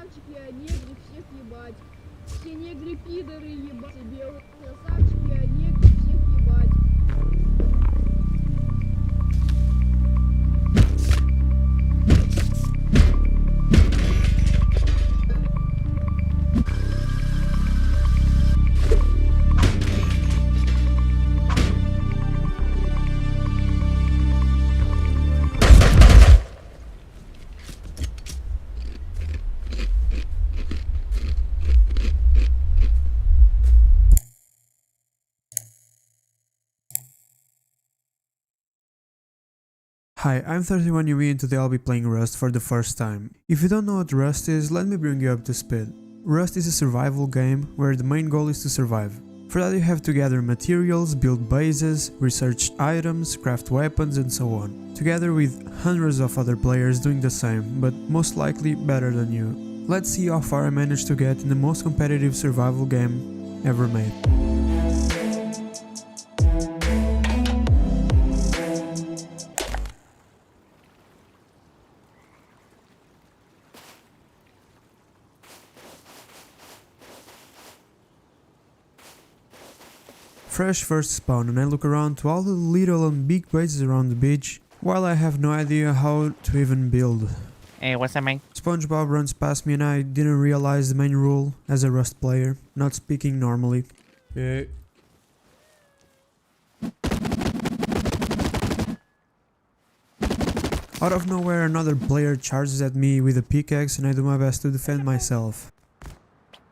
Красавчики, а негры всех ебать. Все негры пидоры ебать себе. Красавчики, а негры всех ебать. Hi, I'm 31UV and today I'll be playing Rust for the first time. If you don't know what Rust is, let me bring you up to speed. Rust is a survival game where the main goal is to survive. For that you have to gather materials, build bases, research items, craft weapons and so on, together with hundreds of other players doing the same, but most likely better than you. Let's see how far I managed to get in the most competitive survival game ever made. Fresh first spawn and I look around to all the little and big bases around the beach, while I have no idea how to even build. Hey, what's up, man? SpongeBob runs past me and I didn't realize the main rule as a Rust player, not speaking normally. Yeah. Out of nowhere another player charges at me with a pickaxe and I do my best to defend myself.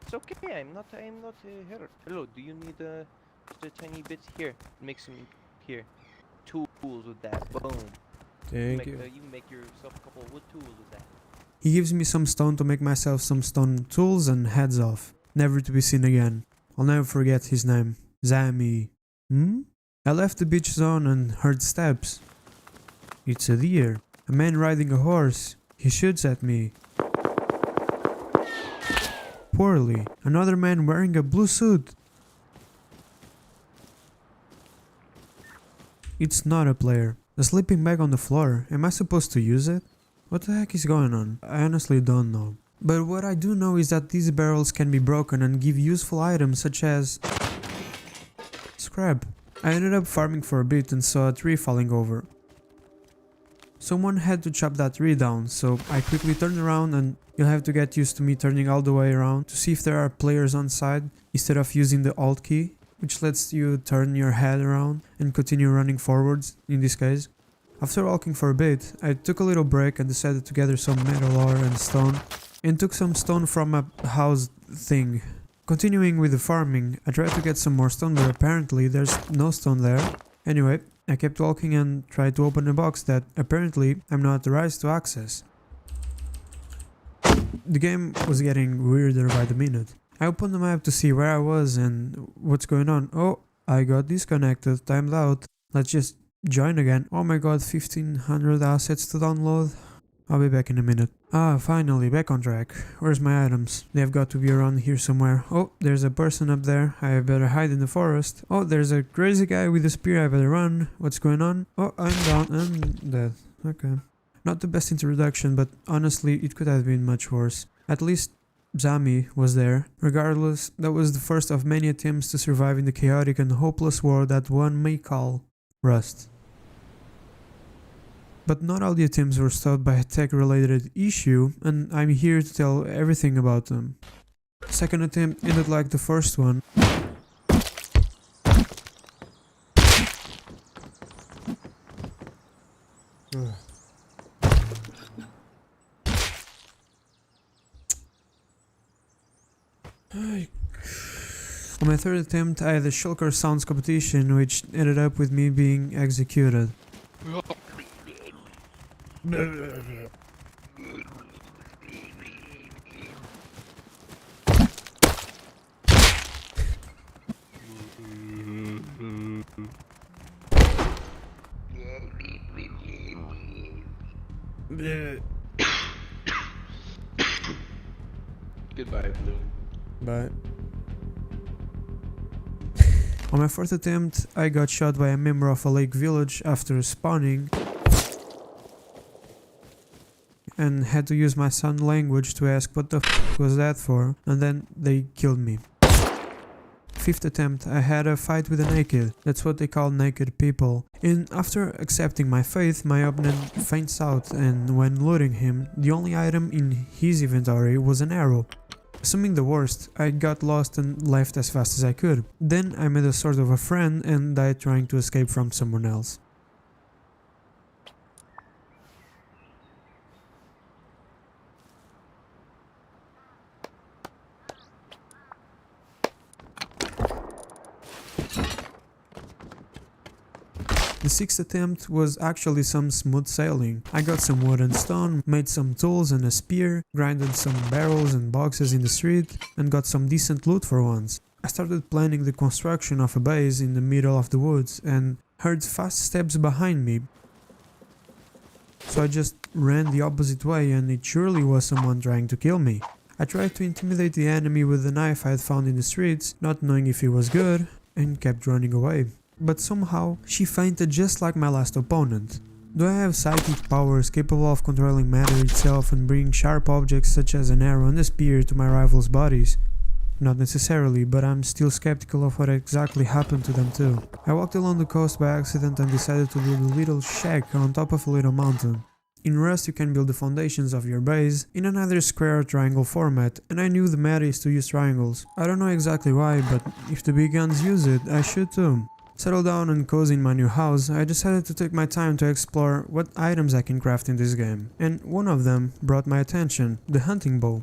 It's okay, I'm not hurt. Hello, do you need just a tiny bit here? Make some here. Tools with that. Boom. Thank you. You make yourself a couple of wood tools with that. He gives me some stone to make myself some stone tools and heads off, never to be seen again. I'll never forget his name. Zami. I left the beach zone and heard steps. It's a deer. A man riding a horse. He shoots at me. Poorly. Another man wearing a blue suit. It's not a player. A sleeping bag on the floor. Am I supposed to use it? What the heck is going on? I honestly don't know. But what I do know is that these barrels can be broken and give useful items such as scrap. I ended up farming for a bit and saw a tree falling over. Someone had to chop that tree down, so I quickly turned around, and you'll have to get used to me turning all the way around to see if there are players on side instead of using the Alt key, which lets you turn your head around and continue running forwards in this case. After walking for a bit, I took a little break and decided to gather some metal ore and stone, and took some stone from a house thing. Continuing with the farming, I tried to get some more stone, but apparently there's no stone there. Anyway, I kept walking and tried to open a box that apparently I'm not authorized to access. The game was getting weirder by the minute. I opened the map to see where I was and what's going on. Oh, I got disconnected, timed out. Let's just join again. Oh my god, 1500 assets to download. I'll be back in a minute. Ah, finally, back on track. Where's my items? They've got to be around here somewhere. Oh, there's a person up there. I better hide in the forest. Oh, there's a crazy guy with a spear. I better run. What's going on? Oh, I'm down. I'm dead. Okay. Not the best introduction, but honestly, it could have been much worse. At least Zami was there. Regardless, that was the first of many attempts to survive in the chaotic and hopeless world that one may call Rust. But not all the attempts were stopped by a tech-related issue, and I'm here to tell everything about them. Second attempt ended like the first one. On my third attempt, I had a Shulker Sounds competition, which ended up with me being executed. Goodbye, Blue. Bye. On my fourth attempt, I got shot by a member of a lake village after spawning and had to use my sign language to ask what the f was that for, and then they killed me. Fifth attempt, I had a fight with a naked. That's what they call naked people. And after accepting my faith, my opponent faints out, and when looting him, the only item in his inventory was an arrow. Assuming the worst, I got lost and left as fast as I could. Then I made a sort of a friend and died trying to escape from someone else. The sixth attempt was actually some smooth sailing. I got some wood and stone, made some tools and a spear, grinded some barrels and boxes in the street, and got some decent loot for once. I started planning the construction of a base in the middle of the woods and heard fast steps behind me. So I just ran the opposite way, and it surely was someone trying to kill me. I tried to intimidate the enemy with the knife I had found in the streets, not knowing if it was good, and kept running away. But somehow, she fainted just like my last opponent. Do I have psychic powers capable of controlling matter itself and bringing sharp objects such as an arrow and a spear to my rivals' bodies? Not necessarily, but I'm still skeptical of what exactly happened to them too. I walked along the coast by accident and decided to build a little shack on top of a little mountain. In Rust you can build the foundations of your base in an either square or triangle format, and I knew the meta is to use triangles. I don't know exactly why, but if the big guns use it, I should too. Settled down and cozy in my new house, I decided to take my time to explore what items I can craft in this game. And one of them brought my attention, the hunting bow.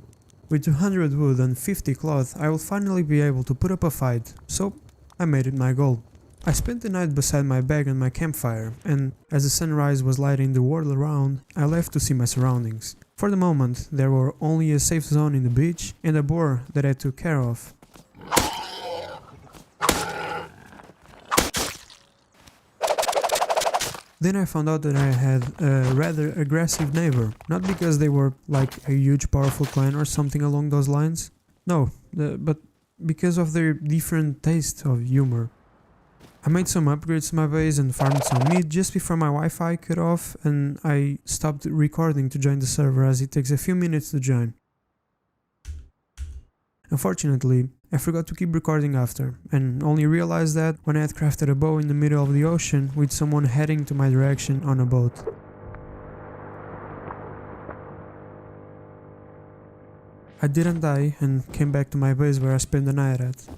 With 200 wood and 50 cloth, I will finally be able to put up a fight, so I made it my goal. I spent the night beside my bag and my campfire, and as the sunrise was lighting the world around, I left to see my surroundings. For the moment, there were only a safe zone in the beach and a boar that I took care of. Then I found out that I had a rather aggressive neighbor, not because they were like a huge powerful clan or something along those lines, no, but because of their different taste of humor. I made some upgrades to my base and farmed some meat just before my Wi-Fi cut off, and I stopped recording to join the server as it takes a few minutes to join. Unfortunately, I forgot to keep recording after, and only realized that when I had crafted a bow in the middle of the ocean with someone heading to my direction on a boat. I didn't die and came back to my base where I spent the night at.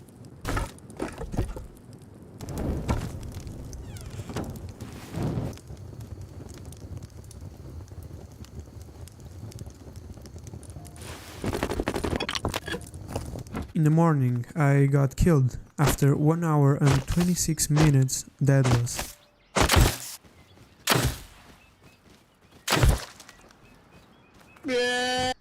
In the morning, I got killed after 1 hour and 26 minutes deadless.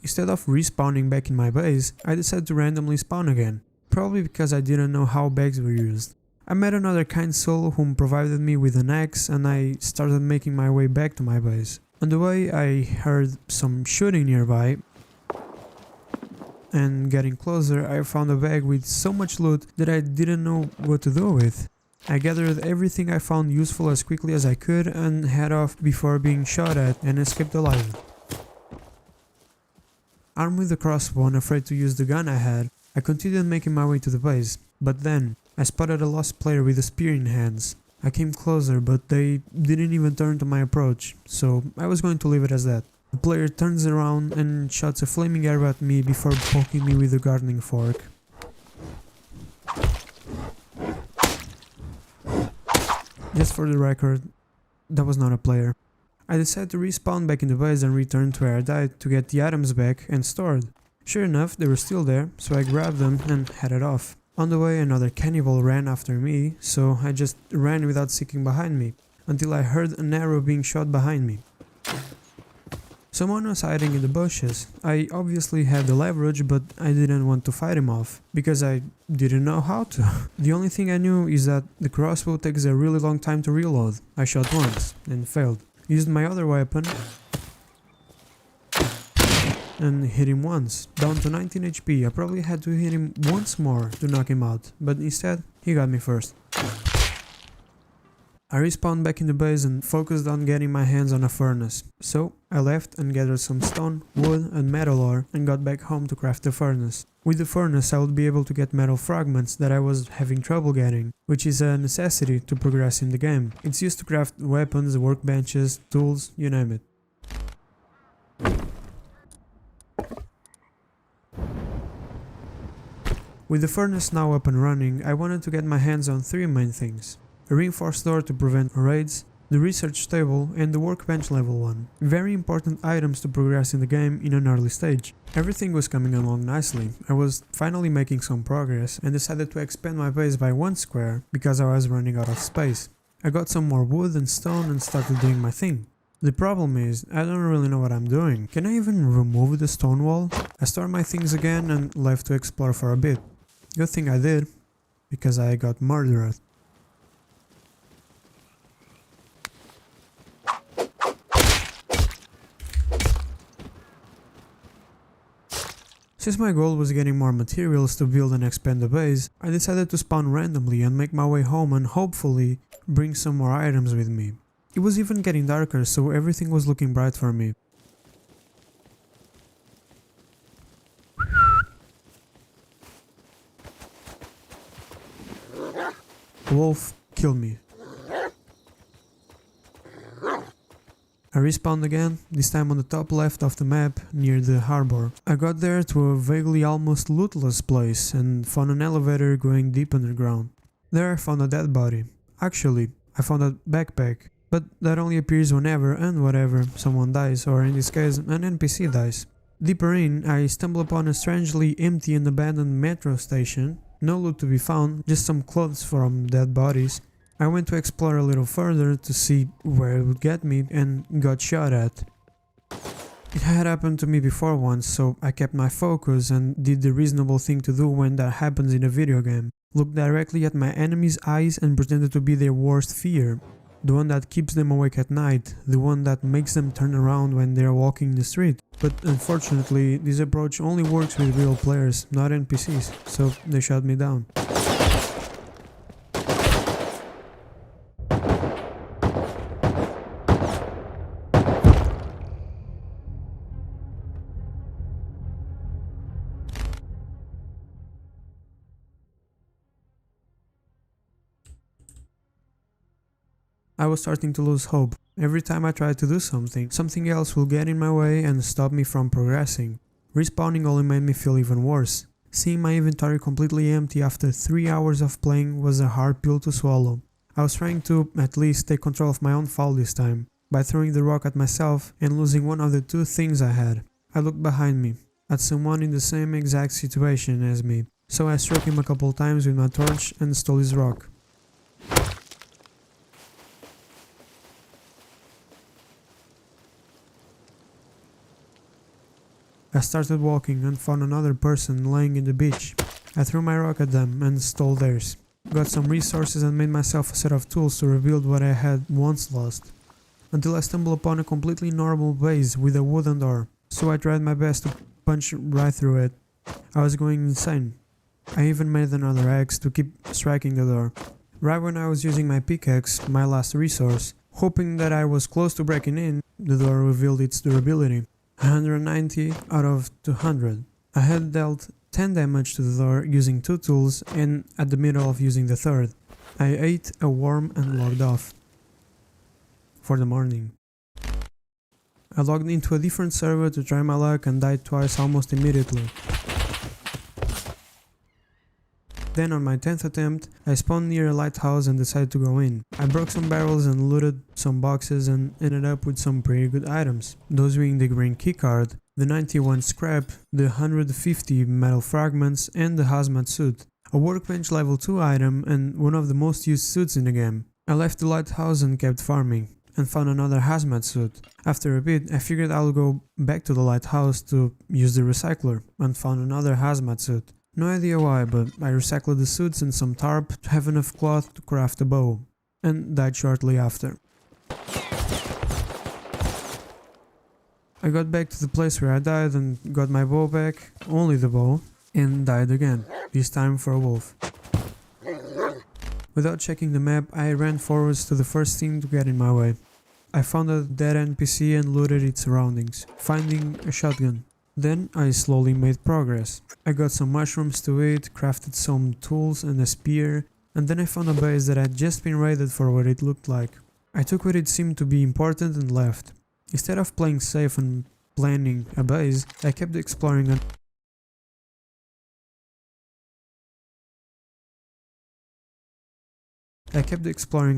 Instead of respawning back in my base, I decided to randomly spawn again, probably because I didn't know how bags were used. I met another kind soul whom provided me with an axe, and I started making my way back to my base. On the way, I heard some shooting nearby, and getting closer, I found a bag with so much loot that I didn't know what to do with. I gathered everything I found useful as quickly as I could and head off before being shot at and escaped alive. Armed with a crossbow and afraid to use the gun I had, I continued making my way to the base, but then I spotted a lost player with a spear in hands. I came closer, but they didn't even turn to my approach, so I was going to leave it as that. The player turns around and shoots a flaming arrow at me before poking me with a gardening fork. Just for the record, that was not a player. I decided to respawn back in the base and return to where I died to get the items back and stored. Sure enough, they were still there, so I grabbed them and headed off. On the way, another cannibal ran after me, so I just ran without seeking behind me, until I heard an arrow being shot behind me. Someone was hiding in the bushes. I obviously had the leverage, but I didn't want to fight him off, because I didn't know how to. The only thing I knew is that the crossbow takes a really long time to reload. I shot once, and failed. Used my other weapon, and hit him once, down to 19 HP. I probably had to hit him once more to knock him out, but instead, he got me first. I respawned back in the base and focused on getting my hands on a furnace. So I left and gathered some stone, wood and metal ore and got back home to craft the furnace. With the furnace I would be able to get metal fragments that I was having trouble getting, which is a necessity to progress in the game. It's used to craft weapons, workbenches, tools, you name it. With the furnace now up and running, I wanted to get my hands on three main things. A reinforced door to prevent raids, the research table and the workbench level 1. Very important items to progress in the game in an early stage. Everything was coming along nicely. I was finally making some progress and decided to expand my base by 1 square because I was running out of space. I got some more wood and stone and started doing my thing. The problem is, I don't really know what I'm doing. Can I even remove the stone wall? I stored my things again and left to explore for a bit. Good thing I did, because I got murdered. Since my goal was getting more materials to build and expand the base, I decided to spawn randomly and make my way home and hopefully bring some more items with me. It was even getting darker, so everything was looking bright for me. Wolf killed me. I respawned again, this time on the top left of the map, near the harbor. I got there to a vaguely almost lootless place and found an elevator going deep underground. There I found a dead body. Actually, I found a backpack, but that only appears whenever and whatever someone dies, or in this case, an NPC dies. Deeper in, I stumble upon a strangely empty and abandoned metro station. No loot to be found, just some clothes from dead bodies. I went to explore a little further to see where it would get me and got shot at. It had happened to me before once, so I kept my focus and did the reasonable thing to do when that happens in a video game. Looked directly at my enemy's eyes and pretended to be their worst fear. The one that keeps them awake at night, the one that makes them turn around when they're walking the street. But unfortunately, this approach only works with real players, not NPCs, so they shut me down. I was starting to lose hope. Every time I tried to do something else will get in my way and stop me from progressing. Respawning only made me feel even worse. Seeing my inventory completely empty after 3 hours of playing was a hard pill to swallow. I was trying to, at least, take control of my own fall this time, by throwing the rock at myself and losing one of the 2 things I had. I looked behind me, at someone in the same exact situation as me, so I struck him a couple times with my torch and stole his rock. I started walking and found another person laying in the beach. I threw my rock at them and stole theirs. Got some resources and made myself a set of tools to rebuild what I had once lost. Until I stumbled upon a completely normal base with a wooden door. So I tried my best to punch right through it. I was going insane. I even made another axe to keep striking the door. Right when I was using my pickaxe, my last resource, hoping that I was close to breaking in, the door revealed its durability. 190 out of 200. I had dealt 10 damage to the door using 2 tools and at the middle of using the third. I ate a worm and logged off. For the morning. I logged into a different server to try my luck and died twice almost immediately. Then on my 10th attempt, I spawned near a lighthouse and decided to go in. I broke some barrels and looted some boxes and ended up with some pretty good items. Those being the green keycard, the 91 scrap, the 150 metal fragments and the hazmat suit. A workbench level 2 item and one of the most used suits in the game. I left the lighthouse and kept farming, and found another hazmat suit. After a bit, I figured I'll go back to the lighthouse to use the recycler, and found another hazmat suit. No idea why, but I recycled the suits and some tarp to have enough cloth to craft a bow, and died shortly after. I got back to the place where I died and got my bow back, only the bow, and died again, this time for a wolf. Without checking the map, I ran forwards to the first thing to get in my way. I found a dead NPC and looted its surroundings, finding a shotgun. Then I slowly made progress. I got some mushrooms to eat, crafted some tools and a spear, and then I found a base that had just been raided for what it looked like. I took what it seemed to be important and left. Instead of playing safe and planning a base, I kept exploring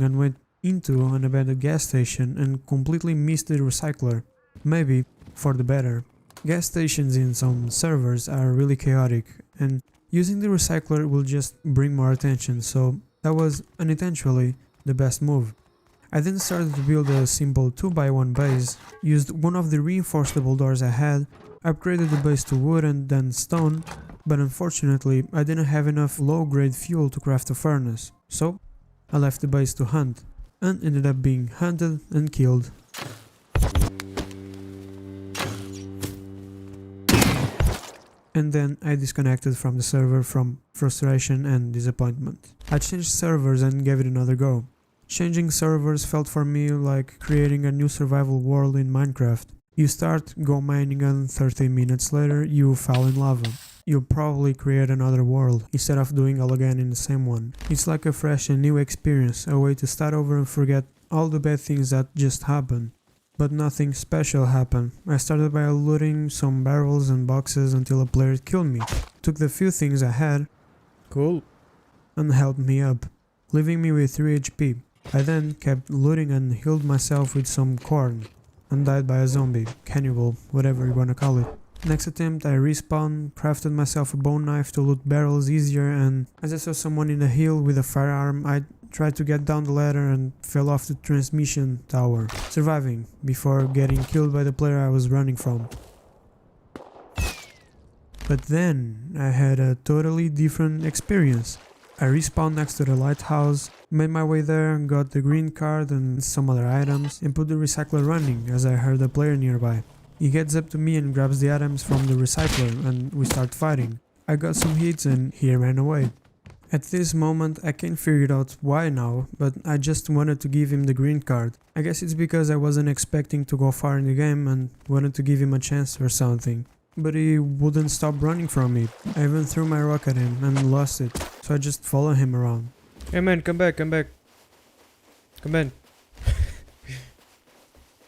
and went into an abandoned gas station and completely missed the recycler. Maybe for the better. Gas stations in some servers are really chaotic, and using the recycler will just bring more attention, so that was unintentionally the best move. I then started to build a simple 2x1 base, used one of the reinforceable doors I had, upgraded the base to wood and then stone, but unfortunately I didn't have enough low-grade fuel to craft a furnace, so I left the base to hunt, and ended up being hunted and killed. And then I disconnected from the server from frustration and disappointment. I changed servers and gave it another go. Changing servers felt for me like creating a new survival world in Minecraft. You start, go mining, and 30 minutes later you fall in lava. You'll probably create another world, instead of doing all again in the same one. It's like a fresh and new experience, a way to start over and forget all the bad things that just happened. But nothing special happened. I started by looting some barrels and boxes until a player killed me, took the few things I had, Cool. and helped me up, leaving me with 3 HP. I then kept looting and healed myself with some corn, and died by a zombie, cannibal, whatever you wanna call it. Next attempt I respawned, crafted myself a bone knife to loot barrels easier, and as I saw someone in the hill with a firearm, I tried to get down the ladder and fell off the transmission tower, surviving before getting killed by the player I was running from. But then I had a totally different experience. I respawned next to the lighthouse, made my way there, got the green card and some other items, and put the recycler running as I heard a player nearby. He gets up to me and grabs the items from the recycler, and we start fighting. I got some hits and he ran away. At this moment I can't figure out why now, but I just wanted to give him the green card. I guess it's because I wasn't expecting to go far in the game and wanted to give him a chance or something. But he wouldn't stop running from me. I even threw my rock at him and lost it, so I just followed him around. Hey man, come back. Come in.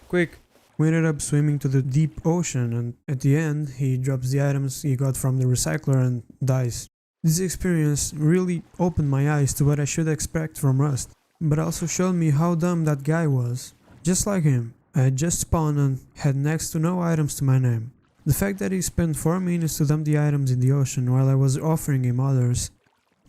Quick. We ended up swimming to the deep ocean, and at the end he drops the items he got from the recycler and dies. This experience really opened my eyes to what I should expect from Rust, but also showed me how dumb that guy was. Just like him, I had just spawned and had next to no items to my name. The fact that he spent 4 minutes to dump the items in the ocean while I was offering him others.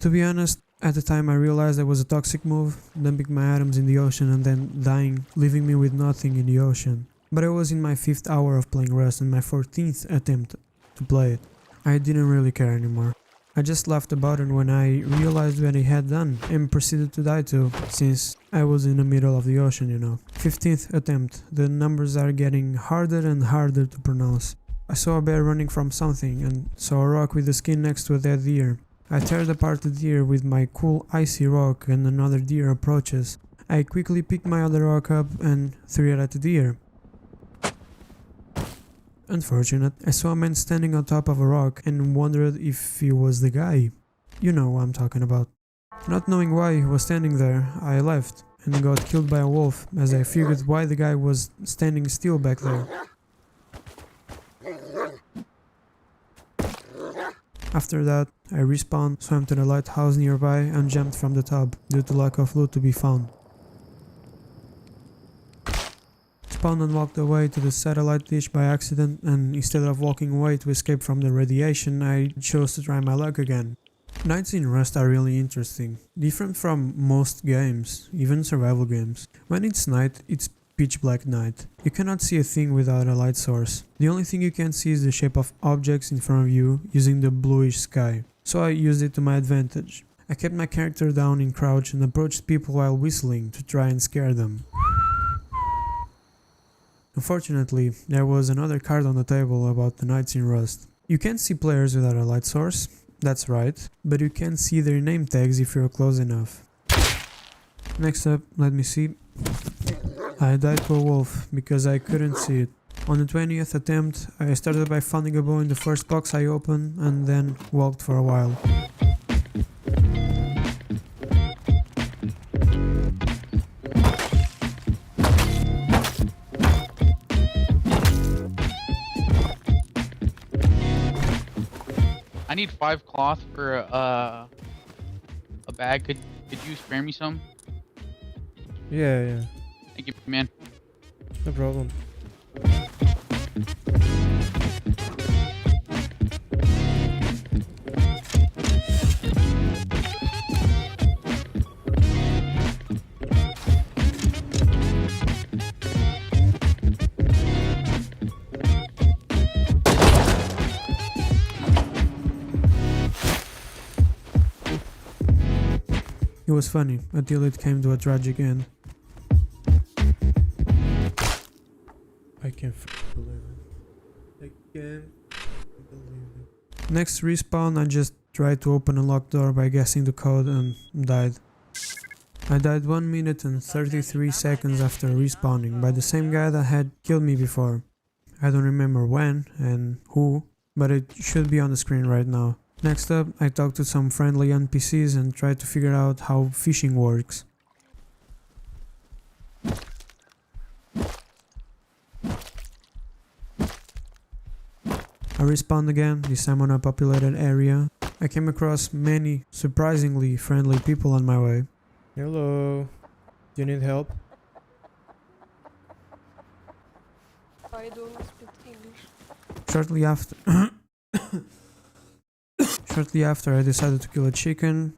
To be honest, at the time I realized that was a toxic move, dumping my items in the ocean and then dying, leaving me with nothing in the ocean. But I was in my 5th hour of playing Rust and my 14th attempt to play it. I didn't really care anymore. I just laughed about it when I realized what he had done and proceeded to die too, since I was in the middle of the ocean, you know. 15th attempt. The numbers are getting harder and harder to pronounce. I saw a bear running from something and saw a rock with the skin next to a dead deer. I tear apart the deer with my cool icy rock and another deer approaches. I quickly pick my other rock up and threw it at the deer. Unfortunate, I saw a man standing on top of a rock and wondered if he was the guy. You know what I'm talking about. Not knowing why he was standing there, I left and got killed by a wolf as I figured why the guy was standing still back there. After that, I respawned, swam to the lighthouse nearby and jumped from the top due to lack of loot to be found. Spawned and walked away to the satellite dish by accident, and instead of walking away to escape from the radiation, I chose to try my luck again. Nights in Rust are really interesting, different from most games, even survival games. When it's night, it's pitch black night. You cannot see a thing without a light source. The only thing you can see is the shape of objects in front of you using the bluish sky. So I used it to my advantage. I kept my character down in crouch and approached people while whistling to try and scare them. Unfortunately, there was another card on the table about the nights in Rust. You can't see players without a light source, that's right, but you can see their name tags if you're close enough. Next up, let me see. I died to a wolf because I couldn't see it. On the 20th attempt, I started by finding a bow in the first box I opened and then walked for a while. I need 5 cloth for a bag. Could you spare me some? Yeah. Thank you, man. No problem. It was funny until it came to a tragic end. I can't believe it. I can't believe it. Next respawn, I just tried to open a locked door by guessing the code and died. I died 1 minute and 33 seconds after respawning by the same guy that had killed me before. I don't remember when and who, but it should be on the screen right now. Next up, I talked to some friendly NPCs and tried to figure out how fishing works. I respawned again, this time on a populated area. I came across many surprisingly friendly people on my way. Hello. Do you need help? I don't speak English. Shortly after I decided to kill a chicken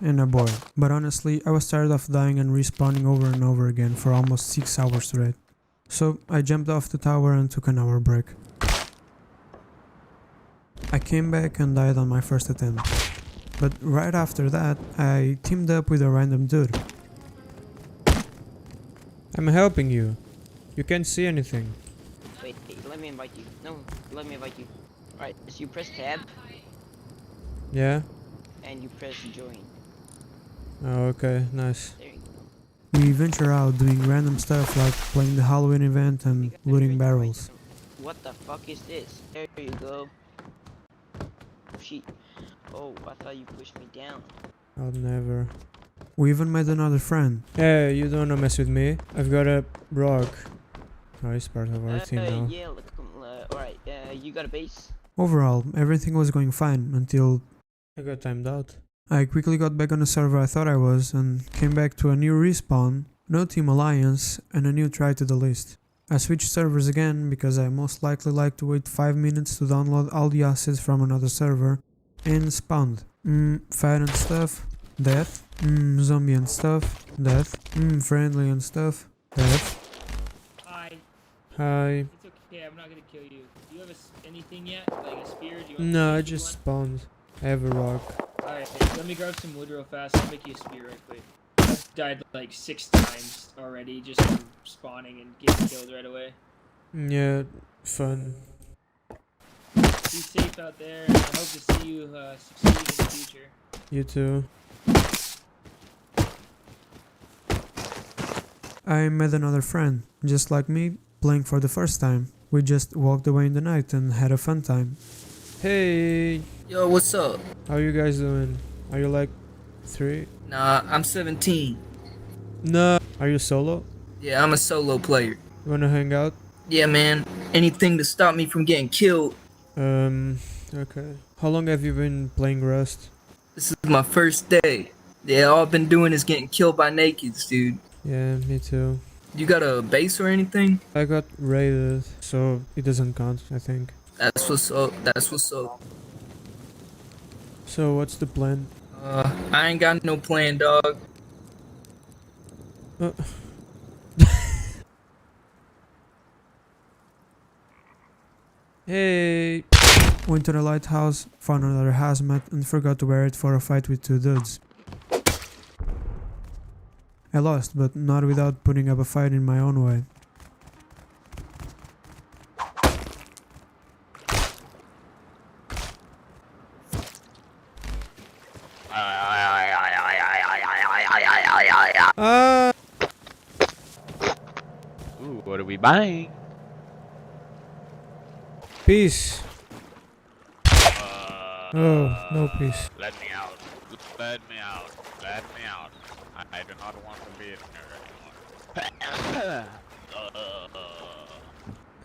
and a boy. But honestly, I was tired of dying and respawning over and over again for almost 6 hours straight. So I jumped off the tower and took an hour break. I came back and died on my first attempt. But right after that, I teamed up with a random dude. I'm helping you. You can't see anything. Wait, let me invite you. No, let me invite you. Alright, so you press tab Yeah? and you press join. Oh, okay, nice. There you go. We venture out doing random stuff like playing the Halloween event and looting barrels. What the fuck is this? There you go. She. Oh, I thought you pushed me down. I'll never. We even met another friend. Hey, you don't wanna mess with me? I've got a rock. Oh, he's part of our team now. Yeah, look, alright, you got a base? Overall, everything was going fine until I got timed out. I quickly got back on the server I thought I was and came back to a new respawn, no team alliance, and a new try to the list. I switched servers again because I most likely like to wait 5 minutes to download all the assets from another server and spawned. Fire and stuff, death. Zombie and stuff, death. Friendly and stuff, death. Hi. Hi. It's okay, I'm not gonna kill you. Do you have anything yet? Like a spear? Do you want No, me I to make you just one? spawned. I have a rock. Alright, let me grab some wood real fast. I'll make you a spear right quick. I've died like 6 times already just from spawning and getting killed right away. Yeah, fun. Be safe out there, and I hope to see you succeed in the future. You too. I met another friend, just like me, playing for the first time. We just walked away in the night and had a fun time. Hey, Yo, what's up? how you guys doing? Are you like 3? Nah, I'm 17. No. Are you solo? Yeah, I'm a solo player. You wanna hang out? Yeah, man. Anything to stop me from getting killed. Okay. How long have you been playing Rust? This is my first day. Yeah, all I've been doing is getting killed by nakeds, dude. Yeah, me too. You got a base or anything? I got raided, so it doesn't count, I think. That's what's up. That's what's up. So what's the plan? I ain't got no plan, dog. Hey! Went to the lighthouse, found another hazmat and forgot to wear it for a fight with 2 dudes. I lost, but not without putting up a fight in my own way. Ah! Ooh, what are we buying? Peace. Oh, no peace. Let me out. Let me out. Let me out. I do not want to be in here anymore.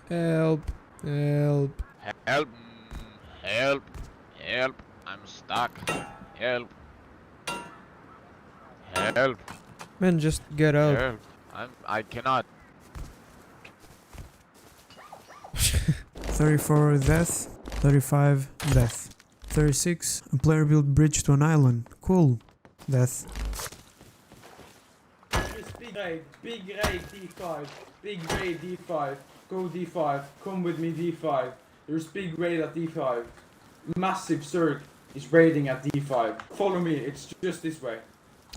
Help. Help. Help. Help. Help. I'm stuck. Help. Help. Man, just get out. Help. I cannot. 34 death, 35 death. 36 a player built bridge to an island. Cool. Death. Big raid D5, big raid D5, go D5, come with me D5. There's big raid at D5. Massive Zerg is raiding at D5. Follow me, it's just this way.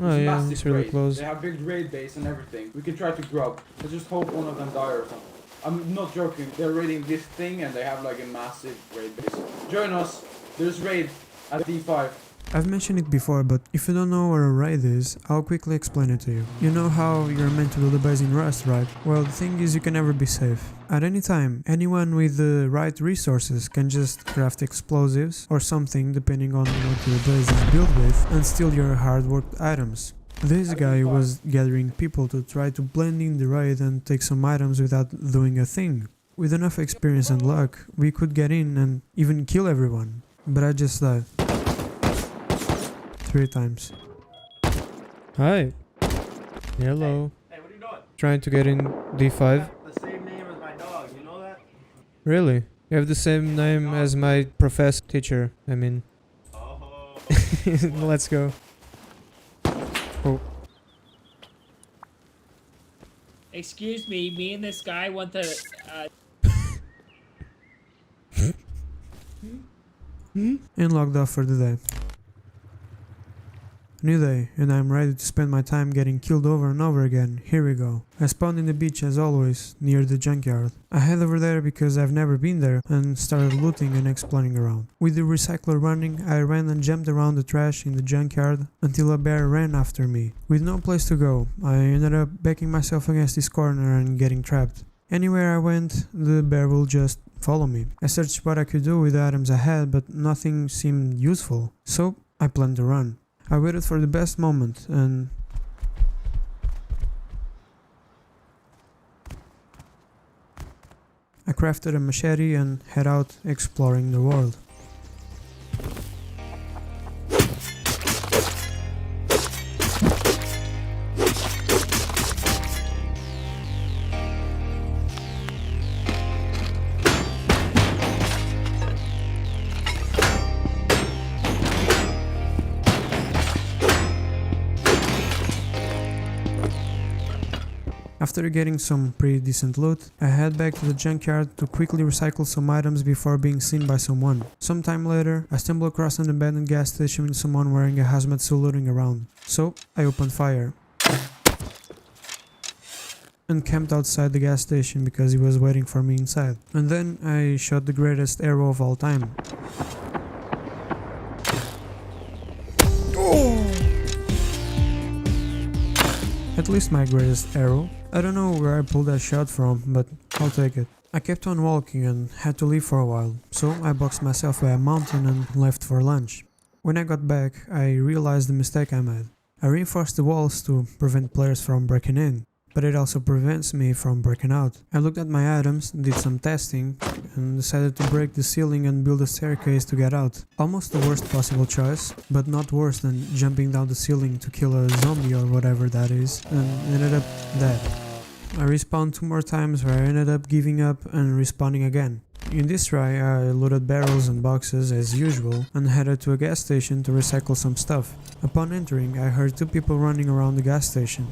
Oh It's yeah, massive it's really raid. close. They have big raid base and everything. We can try to grub. Let's just hope one of them die or something. I'm not joking, they're raiding this thing and they have like a massive raid base. Join us, there's raid at D5. I've mentioned it before, but if you don't know what a raid is, I'll quickly explain it to you. You know how you're meant to build a base in Rust, right? Well, the thing is you can never be safe. At any time, anyone with the right resources can just craft explosives or something depending on what your base is built with and steal your hard-worked items. This guy was gathering people to try to blend in the raid and take some items without doing a thing. With enough experience and luck, we could get in and even kill everyone. But I just died. 3 times. Hi. Hello. Hey, what are you doing? Trying to get in D5. The same name as my dog, you know that? Really? You have the same name as my professor teacher. I mean. Oh. Let's go. Oh. Excuse me and this guy want to, And logged off for the day. New day, and I'm ready to spend my time getting killed over and over again. Here we go. I spawned in the beach as always, near the junkyard. I head over there because I've never been there and started looting and exploring around. With the recycler running, I ran and jumped around the trash in the junkyard until a bear ran after me. With no place to go, I ended up backing myself against this corner and getting trapped. Anywhere I went, the bear will just follow me. I searched what I could do with the items I had, but nothing seemed useful, so I planned to run. I waited for the best moment and I crafted a machete and head out exploring the world. After getting some pretty decent loot, I head back to the junkyard to quickly recycle some items before being seen by someone. Sometime later, I stumble across an abandoned gas station with someone wearing a hazmat suit looting around. So, I opened fire. And camped outside the gas station because he was waiting for me inside. And then I shot the greatest arrow of all time. At least my greatest arrow. I don't know where I pulled that shot from, but I'll take it. I kept on walking and had to leave for a while, so I boxed myself by a mountain and left for lunch. When I got back, I realized the mistake I made. I reinforced the walls to prevent players from breaking in, but it also prevents me from breaking out. I looked at my items, did some testing, and decided to break the ceiling and build a staircase to get out. Almost the worst possible choice, but not worse than jumping down the ceiling to kill a zombie or whatever that is, and ended up dead. I respawned 2 more times where I ended up giving up and respawning again. In this try, I loaded barrels and boxes as usual and headed to a gas station to recycle some stuff. Upon entering, I heard 2 people running around the gas station.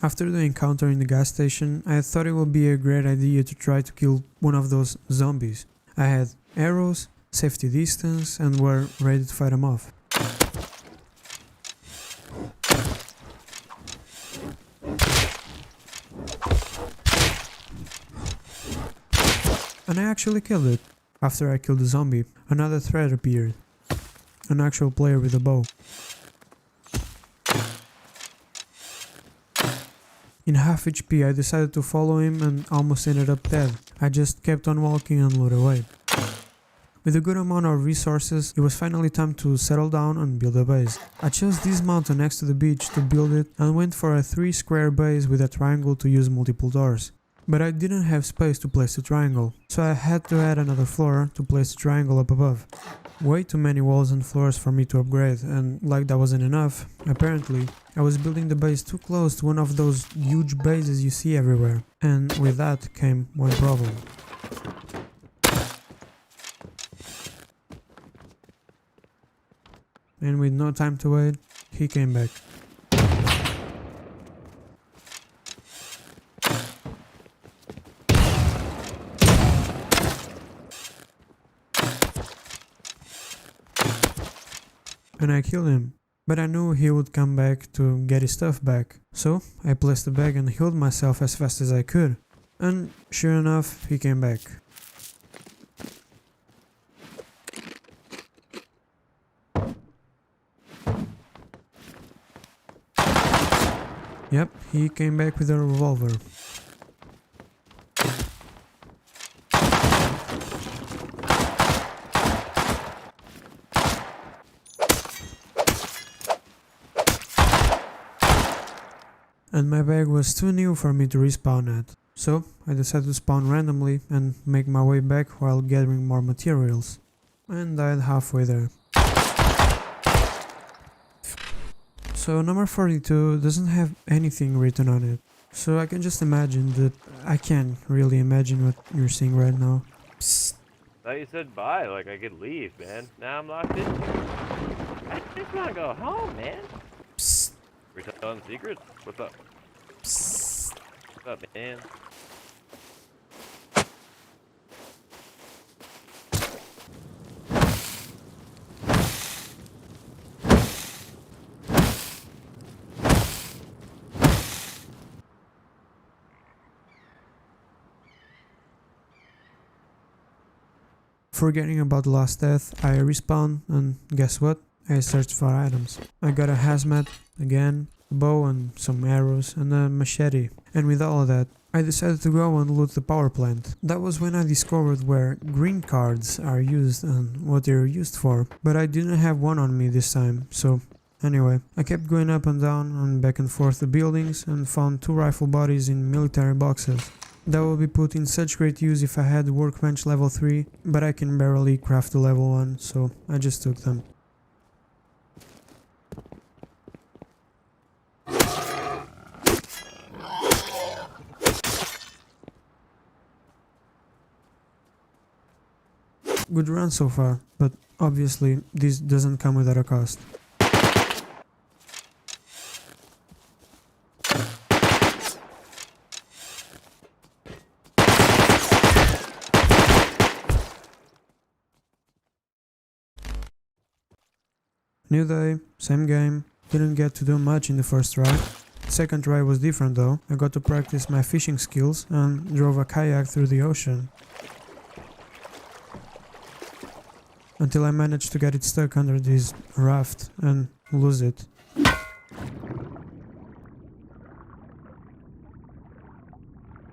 After the encounter in the gas station, I thought it would be a great idea to try to kill one of those zombies. I had arrows, safety distance, and were ready to fight them off. And I actually killed it. After I killed the zombie, another threat appeared. An actual player with a bow. In half HP, I decided to follow him and almost ended up dead. I just kept on walking and rode away. With a good amount of resources, it was finally time to settle down and build a base. I chose this mountain next to the beach to build it and went for a 3-square base with a triangle to use multiple doors. But I didn't have space to place the triangle, so I had to add another floor to place the triangle up above. Way too many walls and floors for me to upgrade, and like that wasn't enough, apparently, I was building the base too close to one of those huge bases you see everywhere, and with that came one problem. And with no time to wait, he came back. And I killed him, but I knew he would come back to get his stuff back. So I placed the bag and healed myself as fast as I could. And sure enough, he came back. Yep, he came back with a revolver. And my bag was too new for me to respawn at. So I decided to spawn randomly and make my way back while gathering more materials. And died halfway there. So number 42 doesn't have anything written on it. So I can just imagine that I can't really imagine what you're seeing right now. Psst. Thought you said bye, like I could leave, man. Now I'm locked in. I just wanna go home, man. Psst. We telling secrets? What's up? Psst. What's up, man? Forgetting about the last death, I respawn and guess what? I searched for items. I got a hazmat, again, a bow and some arrows and a machete. And with all of that, I decided to go and loot the power plant. That was when I discovered where green cards are used and what they're used for. But I didn't have one on me this time, so anyway, I kept going up and down and back and forth the buildings and found 2 rifle bodies in military boxes. That would be put in such great use if I had workbench level 3, but I can barely craft the level 1, so I just took them. Good run so far, but obviously this doesn't come without a cost. New day, same game, didn't get to do much in the first try. Second try was different though, I got to practice my fishing skills and drove a kayak through the ocean. Until I managed to get it stuck under this raft and lose it.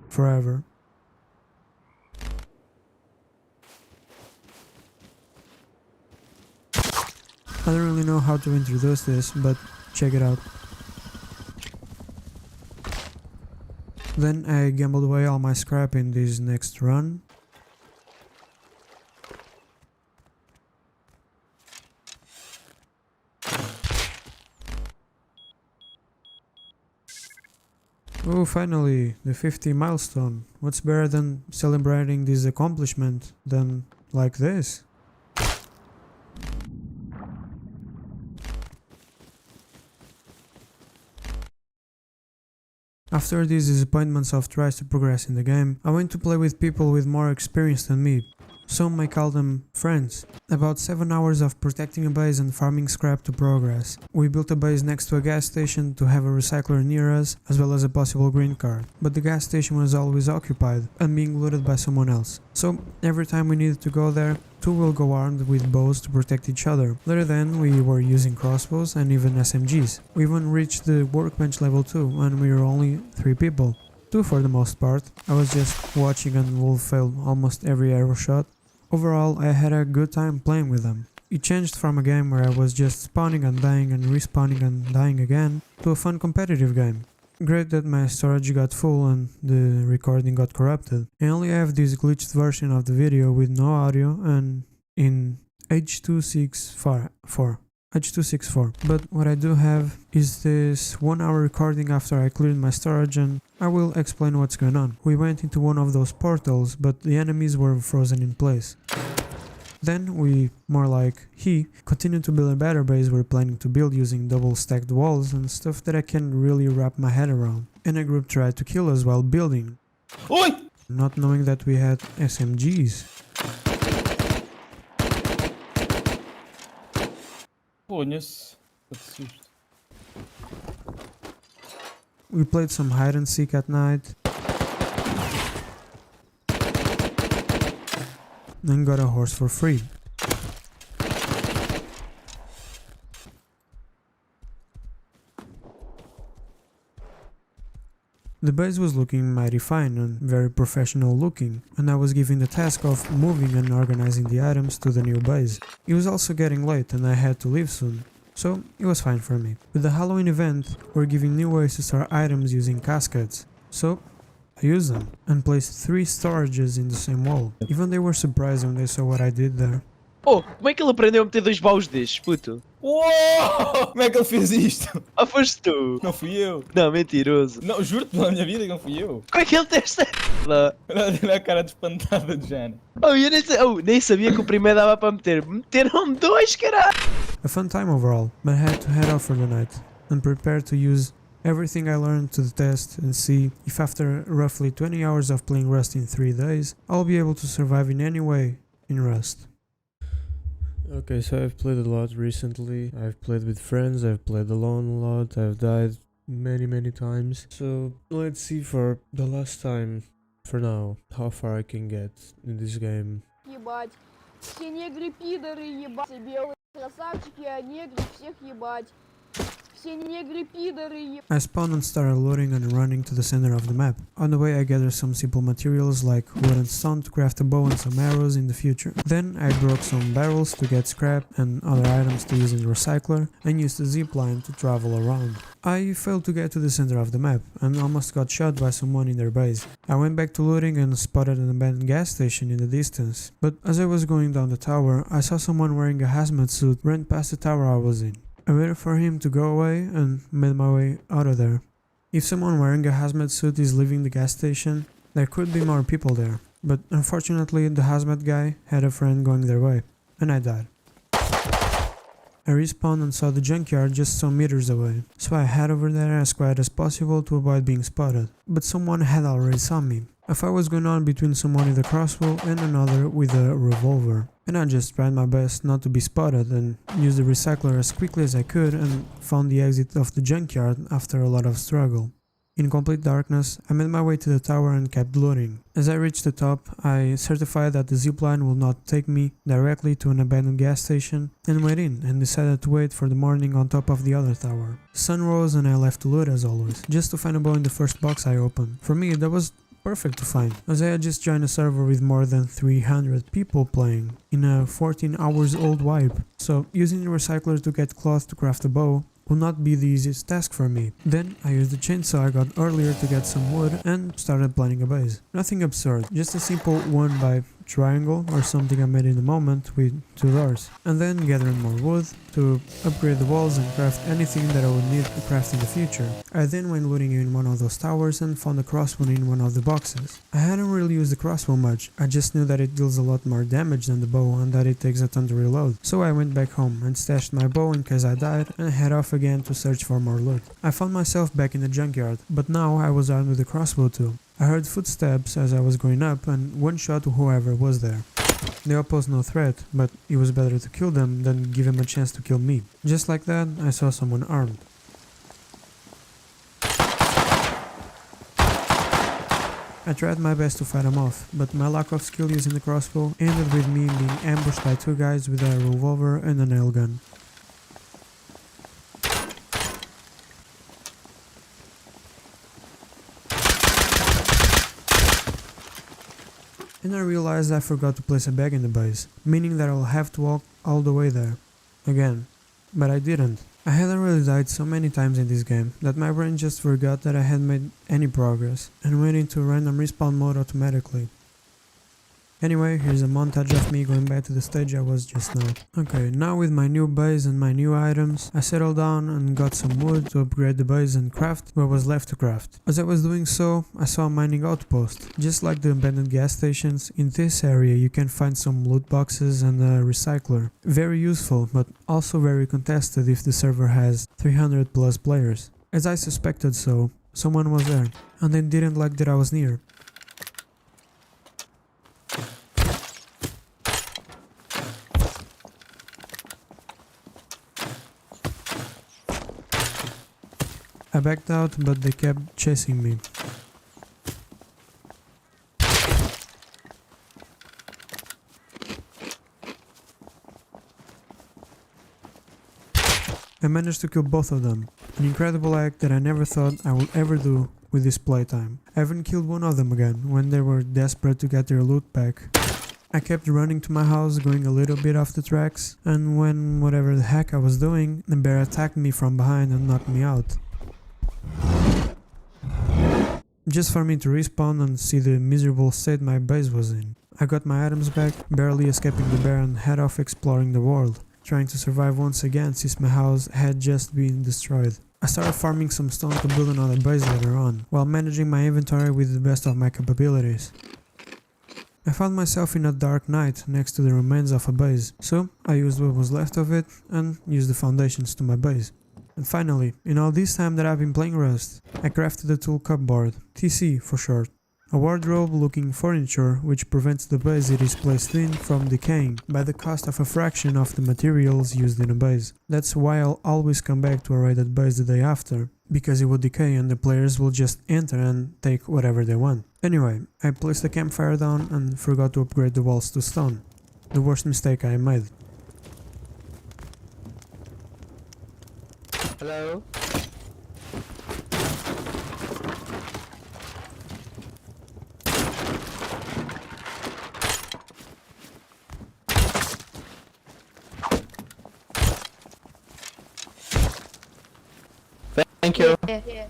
Forever. I don't really know how to introduce this, but check it out. Then I gambled away all my scrap in this next run. Oh, finally, the 50 milestone. What's better than celebrating this accomplishment than like this? After these disappointments of tries to progress in the game, I went to play with people with more experience than me. Some may call them friends. About 7 hours of protecting a base and farming scrap to progress. We built a base next to a gas station to have a recycler near us, as well as a possible green card. But the gas station was always occupied and being looted by someone else. So every time we needed to go there, two will go armed with bows to protect each other. Later then, we were using crossbows and even SMGs. We even reached the workbench level 2 and we were only 3 people. 2 for the most part. I was just watching and Wolf failed almost every arrow shot. Overall, I had a good time playing with them. It changed from a game where I was just spawning and dying and respawning and dying again to a fun competitive game. Great that my storage got full and the recording got corrupted. I only have this glitched version of the video with no audio and in H.264. But what I do have is this 1 hour recording after I cleared my storage, and I will explain what's going on. We went into one of those portals, but the enemies were frozen in place. Then we, more like he, continued to build a better base we're planning to build using double stacked walls and stuff that I can't really wrap my head around. And a group tried to kill us while building. Oi! Not knowing that we had SMGs. Ponha-se. Que susto. We played some hide and seek at night. And got a horse for free. The base was looking mighty fine and very professional looking, and I was given the task of moving and organizing the items to the new base. It was also getting late and I had to leave soon, so it was fine for me. With the Halloween event, we're giving new ways to store items using cascades, so I used them and placed 3 storages in the same wall. Even they were surprised when they saw what I did there. Oh, como é que ele aprendeu a meter 2 baús destes, puto? Uou! Como é que ele fez isto? Ah, foste tu? Não fui eu. Não, mentiroso. Não, juro-te pela minha vida que não fui eu. Como é que ele tem esta lá? Olha a cara de espantada de Jana. Oh, eu nem sabia que o primeiro dava para meter. Meteram 2, caralho! A fun time overall, but I had to head off for the night and prepare to use everything I learned to the test and see if after roughly 20 hours of playing Rust in 3 days, I'll be able to survive in any way in Rust. Okay, so I've played a lot recently. I've played with friends, I've played alone a lot, I've died many times. So let's see for the last time, for now, how far I can get in this game. Ебать. Все негры пидоры, ебать. Все белые красавчики, а негры всех ебать. Все негры пидоры, ебать. I spawned and started loading and running to the center of the map. On the way I gathered some simple materials like wood and stone to craft a bow and some arrows in the future. Then I broke some barrels to get scrap and other items to use in the recycler and used the zipline to travel around. I failed to get to the center of the map and almost got shot by someone in their base. I went back to looting and spotted an abandoned gas station in the distance. But as I was going down the tower, I saw someone wearing a hazmat suit run past the tower I was in. I waited for him to go away and made my way out of there. If someone wearing a hazmat suit is leaving the gas station, there could be more people there. But unfortunately, the hazmat guy had a friend going their way, and I died. I respawned and saw the junkyard just some meters away, so I head over there as quiet as possible to avoid being spotted. But someone had already saw me. A fight was going on between someone with a crossbow and another with a revolver. And I just tried my best not to be spotted and used the recycler as quickly as I could and found the exit of the junkyard after a lot of struggle. In complete darkness, I made my way to the tower and kept looting. As I reached the top, I certified that the zipline will not take me directly to an abandoned gas station and went in and decided to wait for the morning on top of the other tower. The sun rose and I left to loot as always, just to find a bow in the first box I opened. For me, that was perfect to find, as I had just joined a server with more than 300 people playing in a 14 hours old wipe, so using the recycler to get cloth to craft a bow would not be the easiest task for me. Then I used the chainsaw I got earlier to get some wood and started planning a base. Nothing absurd, just a simple 1 by triangle or something I made in the moment with 2 doors, and then gathering more wood to upgrade the walls and craft anything that I would need to craft in the future. I then went looting in one of those towers and found a crossbow in one of the boxes. I hadn't really used the crossbow much, I just knew that it deals a lot more damage than the bow and that it takes a ton to reload, so I went back home and stashed my bow in case I died and head off again to search for more loot. I found myself back in the junkyard, but now I was armed with a crossbow too. I heard footsteps as I was going up and one shot whoever was there. They opposed no threat, but it was better to kill them than give them a chance to kill me. Just like that, I saw someone armed. I tried my best to fight him off, but my lack of skill using the crossbow ended with me being ambushed by 2 guys with a revolver and a nail gun. And I realized I forgot to place a bag in the base, meaning that I'll have to walk all the way there. Again. But I didn't. I hadn't really died so many times in this game that my brain just forgot that I had made any progress and went into random respawn mode automatically. Anyway, here's a montage of me going back to the stage I was just now. Okay, now with my new base and my new items, I settled down and got some wood to upgrade the base and craft what was left to craft. As I was doing so, I saw a mining outpost. Just like the abandoned gas stations, in this area you can find some loot boxes and a recycler. Very useful, but also very contested if the server has 300 plus players. As I suspected so, someone was there, and they didn't like that I was near. I backed out, but they kept chasing me. I managed to kill both of them, an incredible act that I never thought I would ever do with this playtime. I even killed one of them again, when they were desperate to get their loot back. I kept running to my house, going a little bit off the tracks, and when whatever the heck I was doing, the bear attacked me from behind and knocked me out. Just for me to respawn and see the miserable state my base was in. I got my items back, barely escaping the bear, and head off exploring the world, trying to survive once again since my house had just been destroyed. I started farming some stone to build another base later on, while managing my inventory with the best of my capabilities. I found myself in a dark night next to the remains of a base, so I used what was left of it and used the foundations to my base. And finally, in all this time that I've been playing Rust, I crafted a tool cupboard, TC for short. A wardrobe looking furniture which prevents the base it is placed in from decaying by the cost of a fraction of the materials used in a base. That's why I'll always come back to a raided base the day after, because it will decay and the players will just enter and take whatever they want. Anyway, I placed the campfire down and forgot to upgrade the walls to stone. The worst mistake I made. Hello? Thank you. Yeah.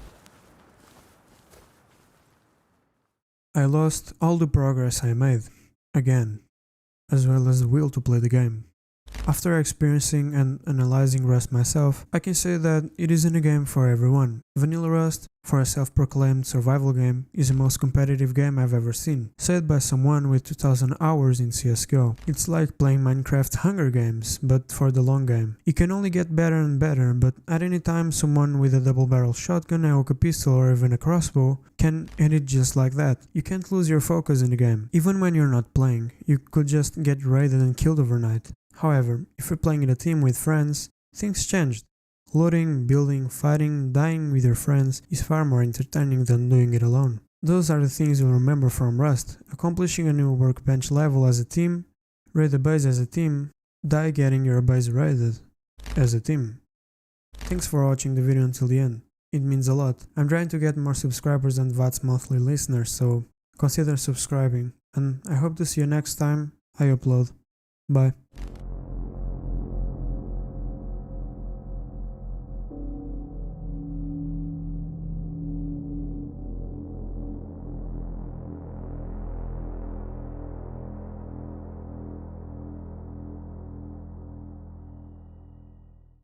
I lost all the progress I made, again, as well as the will to play the game. After experiencing and analyzing Rust myself, I can say that it isn't a game for everyone. Vanilla Rust, for a self-proclaimed survival game, is the most competitive game I've ever seen, said by someone with 2000 hours in CSGO. It's like playing Minecraft Hunger Games, but for the long game. It can only get better and better, but at any time someone with a double-barrel shotgun, a hook pistol or even a crossbow can end it just like that. You can't lose your focus in the game. Even when you're not playing, you could just get raided and killed overnight. However, if you're playing in a team with friends, things changed. Looting, building, fighting, dying with your friends is far more entertaining than doing it alone. Those are the things you'll remember from Rust: accomplishing a new workbench level as a team, raid a base as a team, die getting your base raided as a team. Thanks for watching the video until the end. It means a lot. I'm trying to get more subscribers and VOD's monthly listeners, so consider subscribing. And I hope to see you next time I upload. Bye.